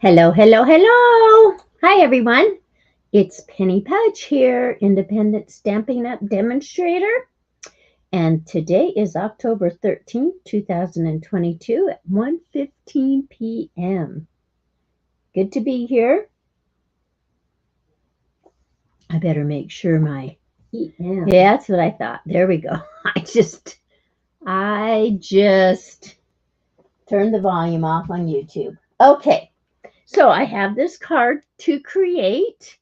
Hello, hello, hello. Hi, everyone. It's Penny Pudge here, independent Stampin' Up! Demonstrator. And today is October 13th, 2022 at 1:15 p.m. Good to be here. I better make sure my... Yeah, that's what I thought. There we go. I just turned the volume off on YouTube. Okay. So I have this card to create.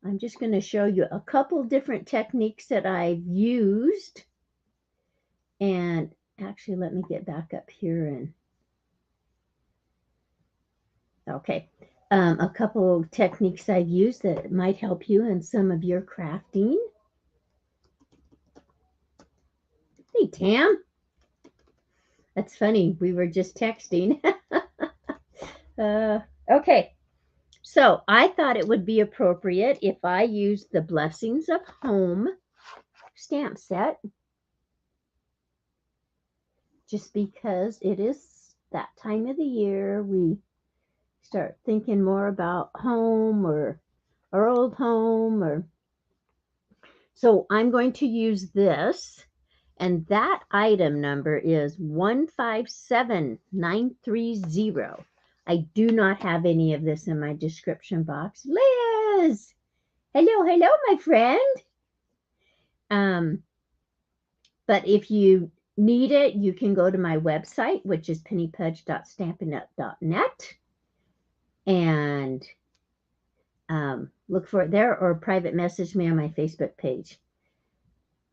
I'm just going to show you a couple different techniques that I've used. And actually, let me get back up here and, okay. A couple of techniques I've used that might help you in some of your crafting. Hey, Tam. That's funny. We were just texting. Okay. So I thought it would be appropriate if I used the Blessings of Home stamp set, just because it is that time of the year we start thinking more about home or our old home. Or so I'm going to use this, and that item number is 157930. I do not have any of this in my description box. Liz, hello, my friend. But if you need it, you can go to my website, which is pennypudge.stampinup.net, and look for it there, or private message me on my Facebook page.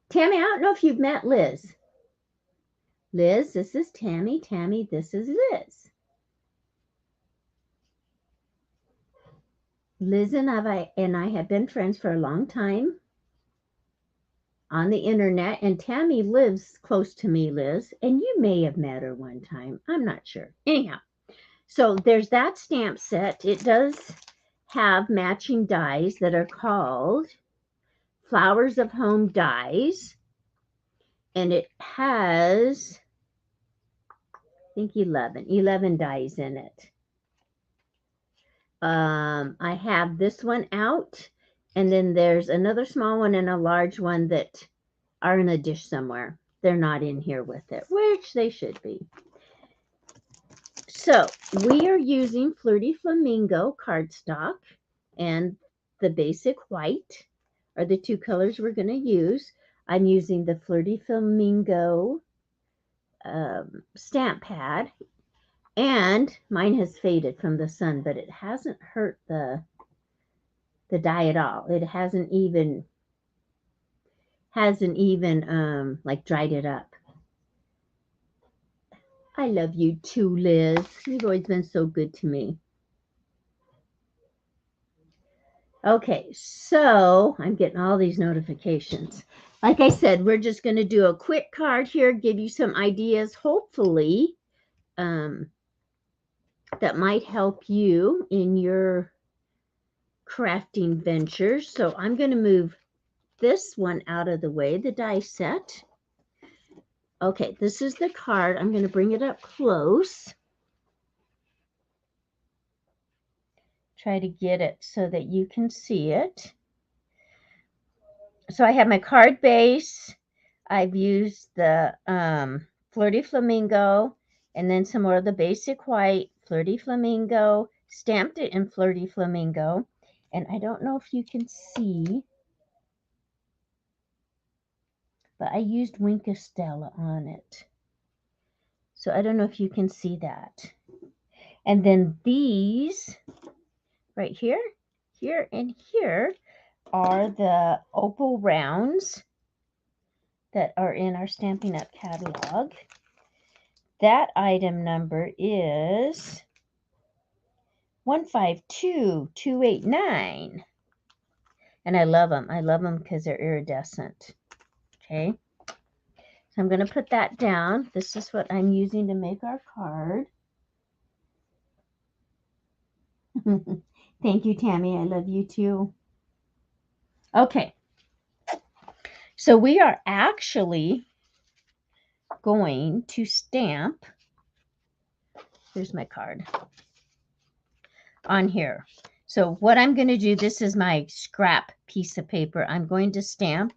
Tammy, I don't know if you've met Liz. Liz, this is Tammy. Tammy, this is Liz. Liz and I have been friends for a long time on the internet, and Tammy lives close to me, Liz, and you may have met her one time. I'm not sure. Anyhow, so there's that stamp set. It does have matching dies that are called Flowers of Home dies, and it has, I think, 11 dies in it. I have this one out, and then there's another small one and a large one that are in a dish somewhere. They're not in here with it, which they should be. So we are using Flirty Flamingo cardstock, and the basic white are the two colors we're going to use. I'm using the Flirty Flamingo stamp pad, and mine has faded from the sun, but it hasn't hurt the die at all. It hasn't even like dried it up. I love you too, Liz. You've always been so good to me. Okay, so I'm getting all these notifications. Like I said, we're just going to do a quick card here, give you some ideas, hopefully, that might help you in your crafting ventures. So I'm going to move this one out of the way, the die set. Okay, this is the card. I'm going to bring it up close. Try to get it so that you can see it. So I have my card base. I've used the Flirty Flamingo, and then some more of the basic white Flirty Flamingo, stamped it in Flirty Flamingo. And I don't know if you can see, but I used Winkostella on it. So I don't know if you can see that. And then these right here, here, and here are the opal rounds that are in our Stampin' Up! Catalog. That item number is 152289. And I love them. I love them because they're iridescent. Okay. So I'm going to put that down. This is what I'm using to make our card. Thank you, Tammy. I love you too. Okay. So we are actually going to stamp Here's my card on here. So what I'm going to do, this is my scrap piece of paper. I'm going to stamp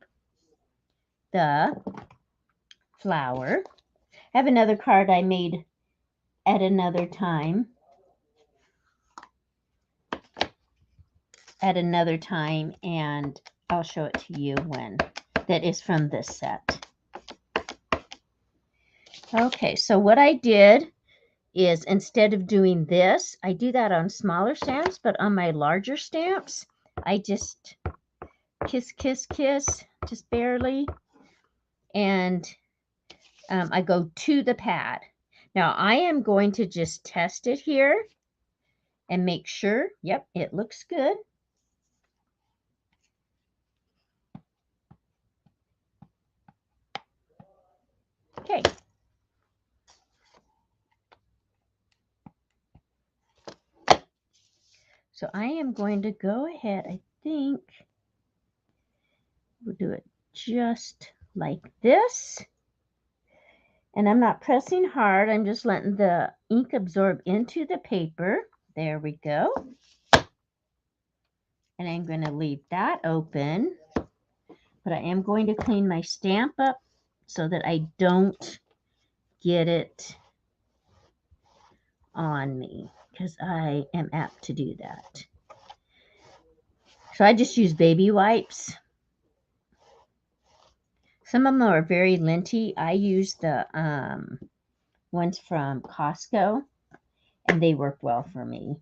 the flower. I have another card I made at another time. And I'll show it to you when. That is from this set. Okay, so what I did is instead of doing this, I do that on smaller stamps, but on my larger stamps, I just kiss, kiss, kiss, just barely, and I go to the pad. Now I am going to just test it here and make sure, yep, it looks good. Okay. So I am going to go ahead, I think we'll do it just like this. And I'm not pressing hard, I'm just letting the ink absorb into the paper. There we go. And I'm going to leave that open. But I am going to clean my stamp up so that I don't get it on me, because I am apt to do that. So I just use baby wipes. Some of them are very linty. I use the ones from Costco, and they work well for me.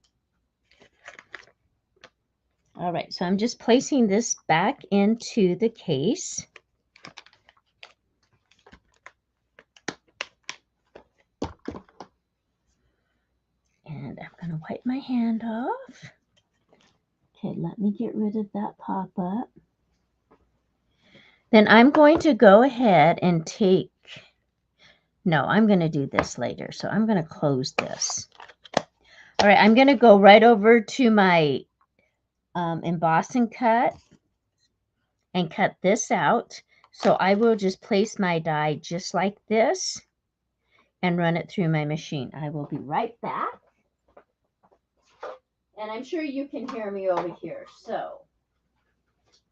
All right, so I'm just placing this back into the case. And I'm going to wipe my hand off. Okay, let me get rid of that pop-up. Then I'm going to go ahead and take, no, I'm going to do this later. So I'm going to close this. All right, I'm going to go right over to my emboss and cut this out. So I will just place my die just like this and run it through my machine. I will be right back. And I'm sure you can hear me over here. So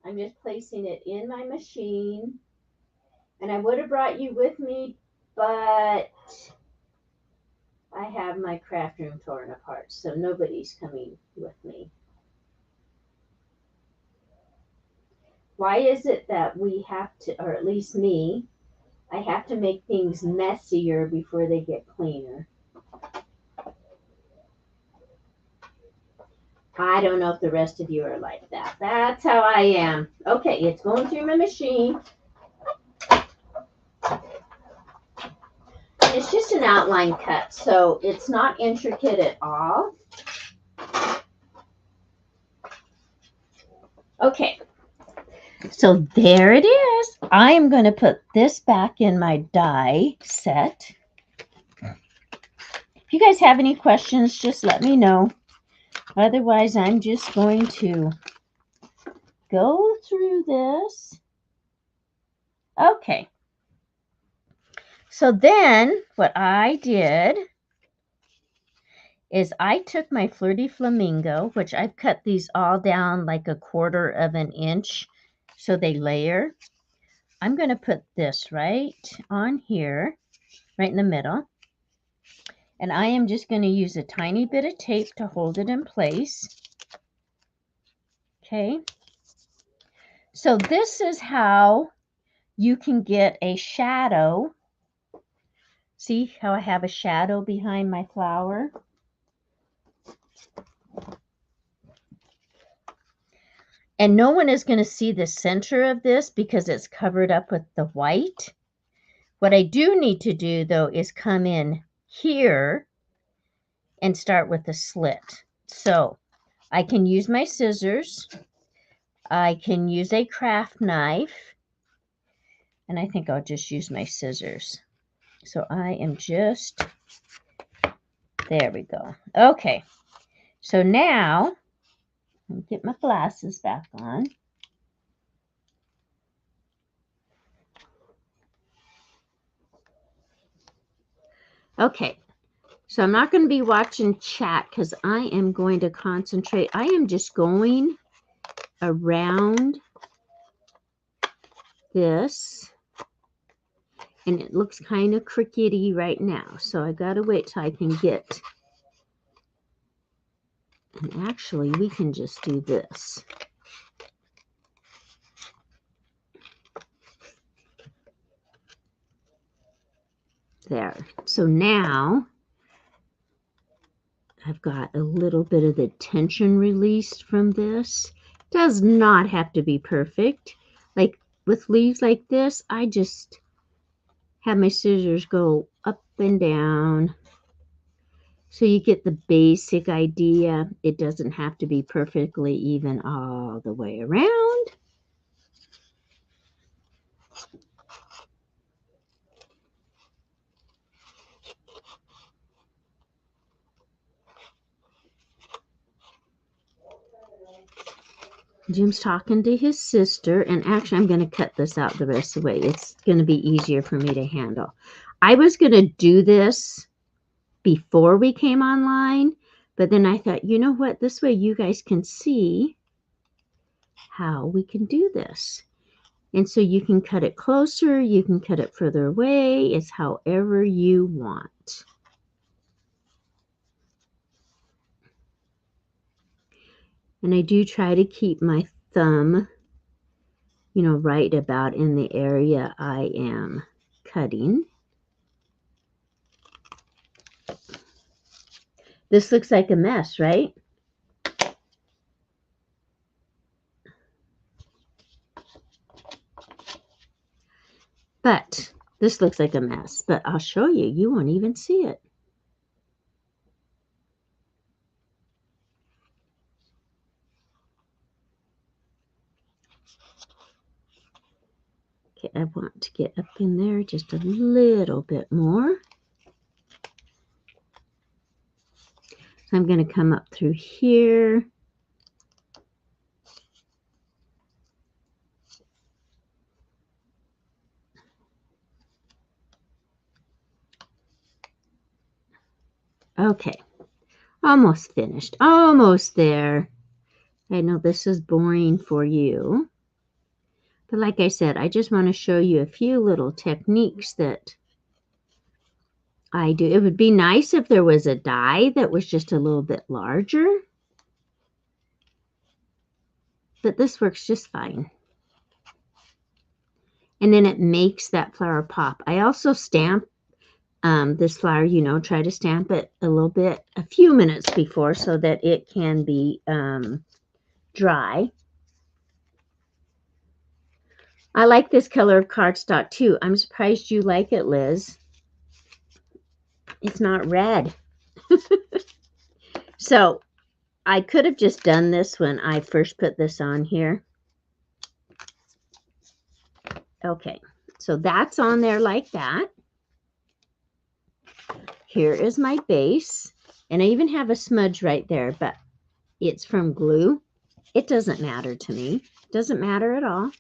I'm just placing it in my machine. And I would have brought you with me, but I have my craft room torn apart, so nobody's coming with me. Why is it that we have to, or at least me, I have to make things messier before they get cleaner? I don't know if the rest of you are like that. That's how I am. Okay, it's going through my machine. It's just an outline cut, so it's not intricate at all. Okay, so there it is. I am going to put this back in my die set. If you guys have any questions, just let me know. Otherwise, I'm just going to go through this. Okay. So then what I did is I took my Flirty Flamingo, which I've cut these all down like 1/4 of an inch so they layer. I'm going to put this right on here, right in the middle. And I am just going to use a tiny bit of tape to hold it in place. Okay. So this is how you can get a shadow. See how I have a shadow behind my flower? And no one is going to see the center of this because it's covered up with the white. What I do need to do, though, is come in here and start with a slit. So I can use my scissors. I can use a craft knife. And I think I'll just use my scissors. So I am just, there we go. Okay. So now, let me get my glasses back on. Okay. So I'm not going to be watching chat because I am going to concentrate. I am just going around this. And it looks kind of crickety right now. So I got to wait till I can get. And actually, we can just do this. There. So now I've got a little bit of the tension released from this. Does not have to be perfect. Like with leaves like this, I just have my scissors go up and down. So you get the basic idea. It doesn't have to be perfectly even all the way around. Jim's talking to his sister, and actually I'm going to cut this out the rest of the way. It's going to be easier for me to handle. I was going to do this before we came online, but then I thought, you know what? This way you guys can see how we can do this. And so you can cut it closer, you can cut it further away. It's however you want. And I do try to keep my thumb, you know, right about in the area I am cutting. This looks like a mess, right? But this looks like a mess, but I'll show you. You won't even see it. Okay, I want to get up in there just a little bit more. So I'm going to come up through here. Okay, almost finished. Almost there. I know this is boring for you. But like I said, I just want to show you a few little techniques that I do. It would be nice if there was a die that was just a little bit larger. But this works just fine. And then it makes that flower pop. I also stamp this flower, you know, try to stamp it a little bit, a few minutes before so that it can be dry. I like this color of cardstock too. I'm surprised you like it, Liz. It's not red. So I could have just done this when I first put this on here. Okay, so that's on there like that. Here is my base. And I even have a smudge right there, but it's from glue. It doesn't matter to me. Doesn't matter at all.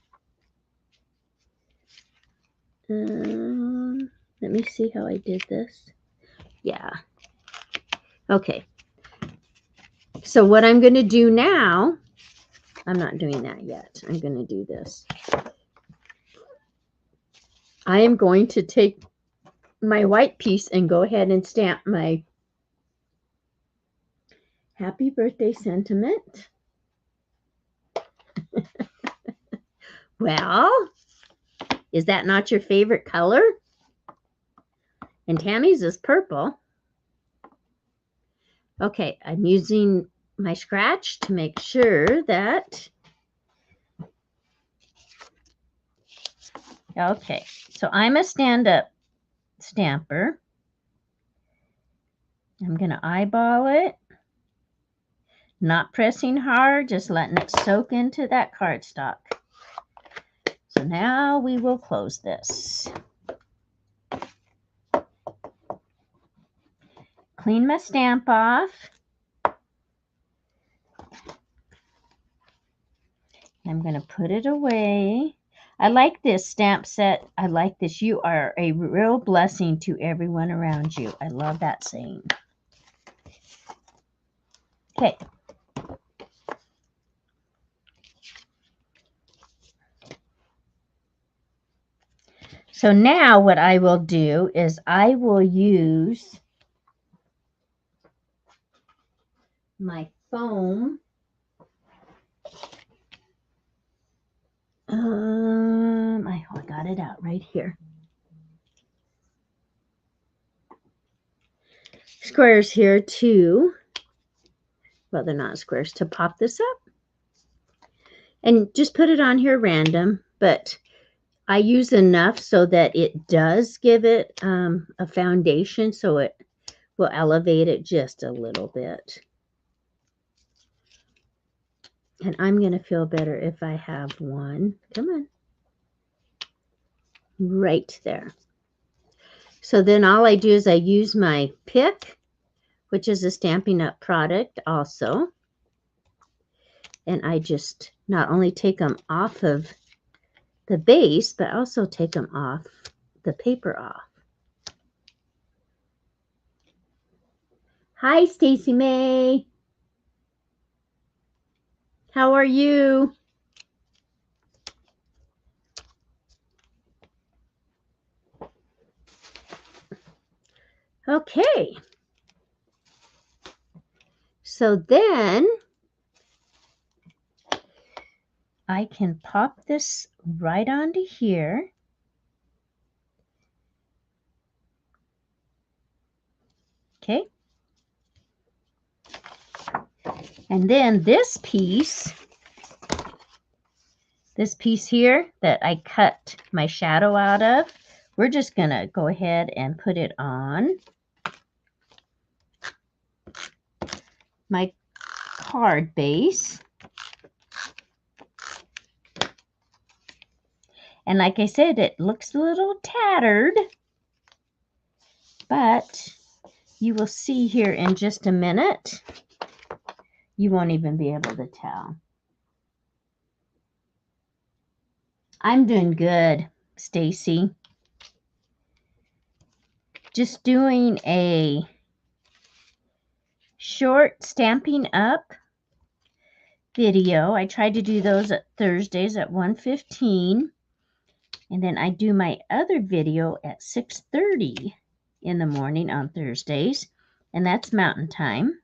Let me see how I did this. Yeah. Okay. So what I'm going to do now, I'm not doing that yet. I'm going to do this. I am going to take my white piece and go ahead and stamp my happy birthday sentiment. Well, is that not your favorite color? And Tammy's is purple. Okay, I'm using my scratch to make sure that. Okay, so I'm a stand-up stamper. I'm going to eyeball it. Not pressing hard, just letting it soak into that cardstock. So now we will close this. Clean my stamp off. I'm going to put it away. I like this stamp set. I like this. You are a real blessing to everyone around you. I love that saying. Okay. So now what I will do is I will use my foam. I got it out right here. Squares here too. Well, they're not squares, to pop this up. And just put it on here random, but I use enough so that it does give it a foundation, so it will elevate it just a little bit. And I'm going to feel better if I have one. Come on. Right there. So then all I do is I use my pick, which is a Stampin' Up product also. And I just not only take them off of the base, but also take them off, the paper off. Hi, Stacy May. How are you? Okay. So then I can pop this right onto here. Okay. And then this piece here that I cut my shadow out of, we're just going to go ahead and put it on my card base. And like I said, it looks a little tattered, but you will see here in just a minute, you won't even be able to tell. I'm doing good, Stacy. Just doing a short Stampin' Up video. I tried to do those at Thursdays at 1:15. And then I do my other video at 6:30 in the morning on Thursdays. And that's Mountain Time.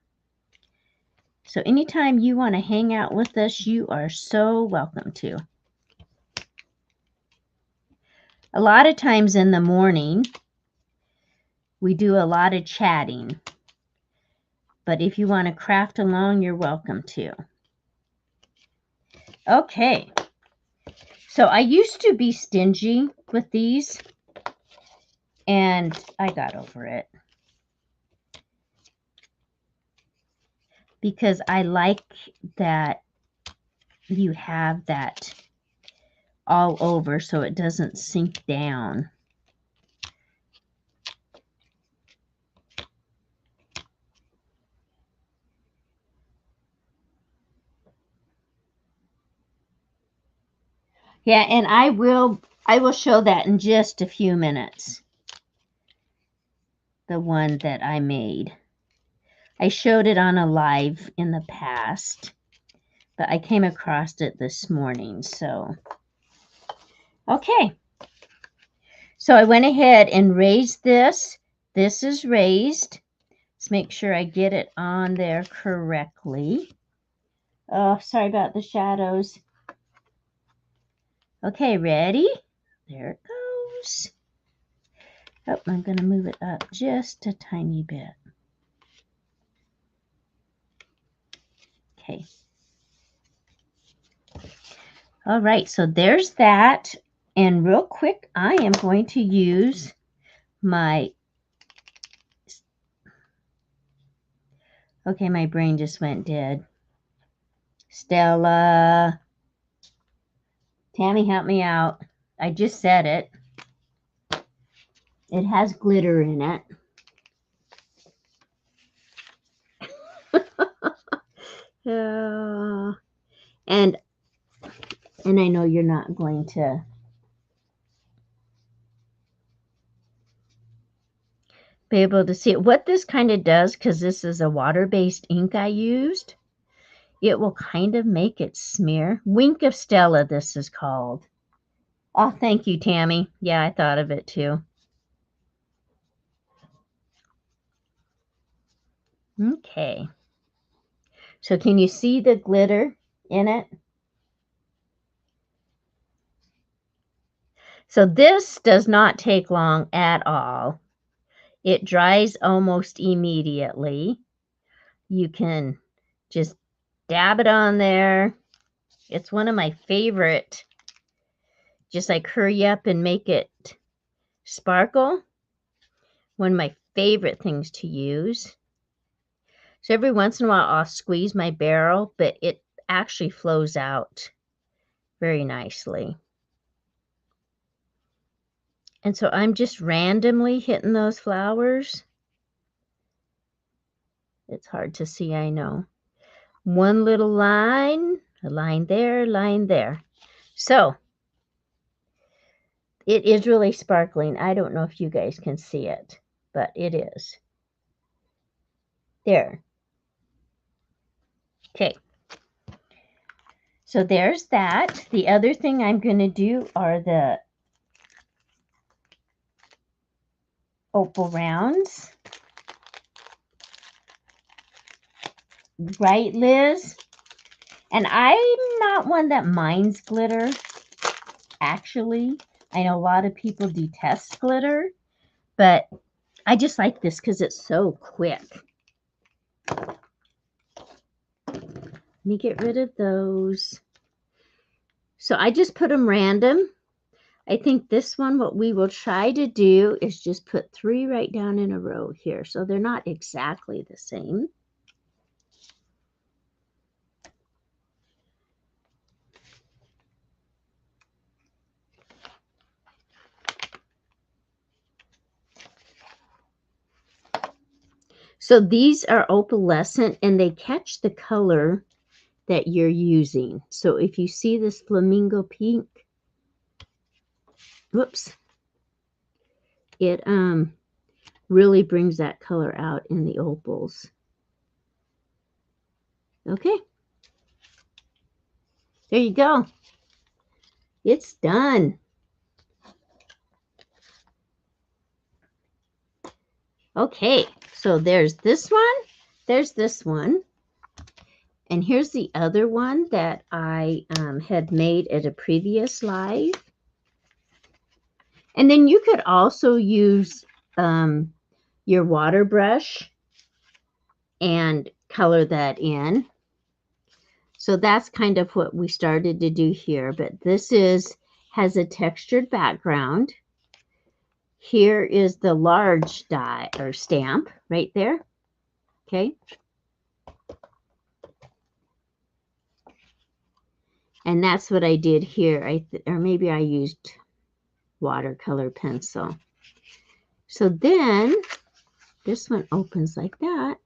So anytime you want to hang out with us, you are so welcome to. A lot of times in the morning, we do a lot of chatting. But if you want to craft along, you're welcome to. Okay. So I used to be stingy with these, and I got over it. Because I like that you have that all over so it doesn't sink down. Yeah, and I will show that in just a few minutes. The one that I made. I showed it on a live in the past, but I came across it this morning, so. Okay. So I went ahead and raised this. This is raised. Let's make sure I get it on there correctly. Oh, sorry about the shadows. Okay, ready? There it goes. Oh, I'm going to move it up just a tiny bit. Okay. All right, so there's that. And real quick, I am going to use my... Okay, my brain just went dead. Stella. Tammy, help me out. I just said it. It has glitter in it. And I know you're not going to be able to see it. What this kind of does, because this is a water-based ink I used, it will kind of make it smear. Wink of Stella, this is called. Oh, thank you, Tammy. Yeah, I thought of it too. Okay. So can you see the glitter in it? So this does not take long at all. It dries almost immediately. You can just dab it on there. It's one of my favorite. Just like hurry up and make it sparkle. One of my favorite things to use. So every once in a while I'll squeeze my barrel, but it actually flows out very nicely. And so I'm just randomly hitting those flowers. It's hard to see, I know. One little line, a line there, line there. So it is really sparkling. I don't know if you guys can see it, but it is. There. Okay. So there's that. The other thing I'm going to do are the opal rounds. Right, Liz? And I'm not one that minds glitter, actually. I know a lot of people detest glitter, but I just like this because it's so quick. Let me get rid of those. So I just put them random. I think this one, what we will try to do is just put 3 right down in a row here. So they're not exactly the same. So these are opalescent and they catch the color that you're using. So if you see this flamingo pink, whoops, it really brings that color out in the opals. Okay. There you go. It's done. Okay, so there's this one. There's this one. And here's the other one that I had made at a previous live. And then you could also use your water brush and color that in. So that's kind of what we started to do here. But this has a textured background. Here is the large die or stamp right there. Okay. And that's what I did here. Or maybe I used watercolor pencil. So then this one opens like that.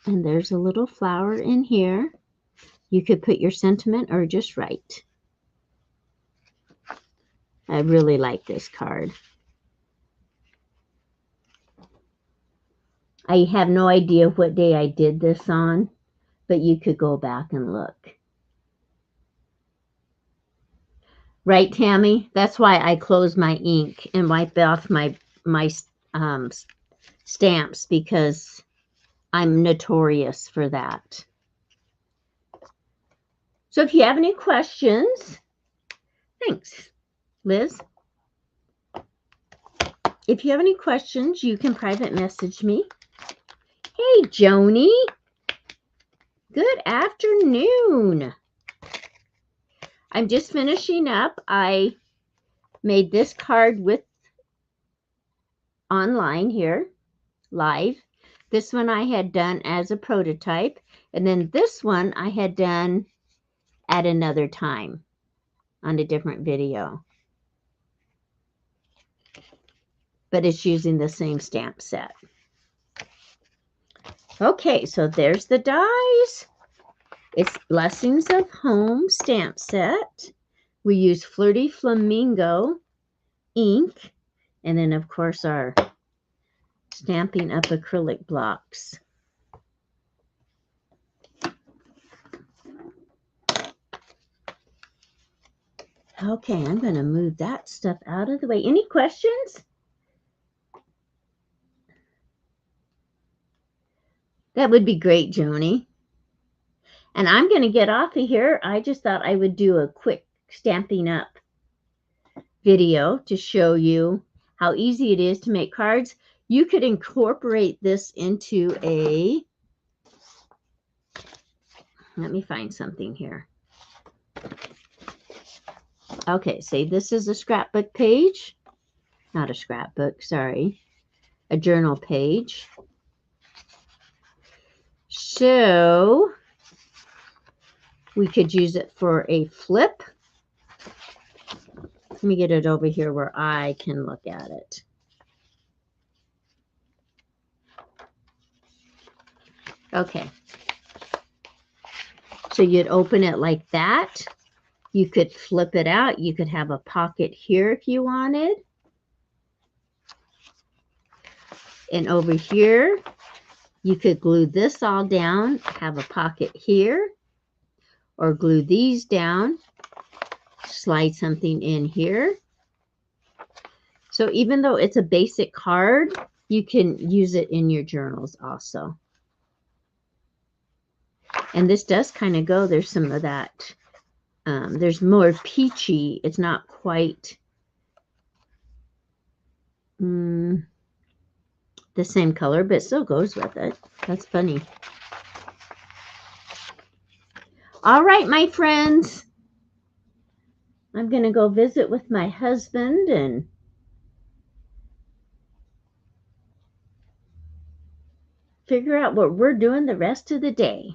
And there's a little flower in here. You could put your sentiment or just write. I really like this card. I have no idea what day I did this on, but you could go back and look. Right, Tammy? That's why I close my ink and wipe off my stamps, because I'm notorious for that. So if you have any questions, thanks, Liz. If you have any questions, you can private message me. Hey, Joni. Good afternoon. I'm just finishing up. I made this card with online here, live. This one I had done as a prototype. And then this one I had done at another time on a different video. But it's using the same stamp set. Okay, so there's the dies. It's Blessings of Home stamp set. We use Flirty Flamingo ink. And then, of course, our Stampin' Up acrylic blocks. Okay, I'm going to move that stuff out of the way. Any questions? That would be great, Joni. And I'm going to get off of here. I just thought I would do a quick Stampin' Up video to show you how easy it is to make cards. You could incorporate this into a, let me find something here. Okay, say this is a scrapbook page. Not a scrapbook, sorry. A journal page. So we could use it for a flip. Let me get it over here where I can look at it. Okay. So you'd open it like that. You could flip it out. You could have a pocket here if you wanted. And over here, you could glue this all down, have a pocket here, or glue these down, slide something in here. So even though it's a basic card, you can use it in your journals also. And this does kind of go, there's some of that, there's more peachy. It's not quite the same color, but it still goes with it. That's funny. All right, my friends. I'm going to go visit with my husband and figure out what we're doing the rest of the day.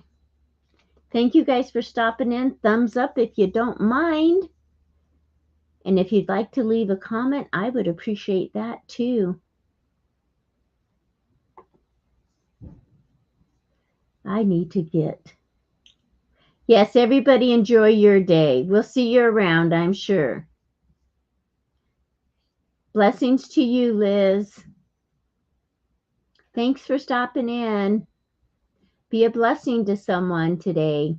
Thank you guys for stopping in. Thumbs up if you don't mind. And if you'd like to leave a comment, I would appreciate that too. I need to get... Yes, everybody enjoy your day. We'll see you around, I'm sure. Blessings to you, Liz. Thanks for stopping in. Be a blessing to someone today.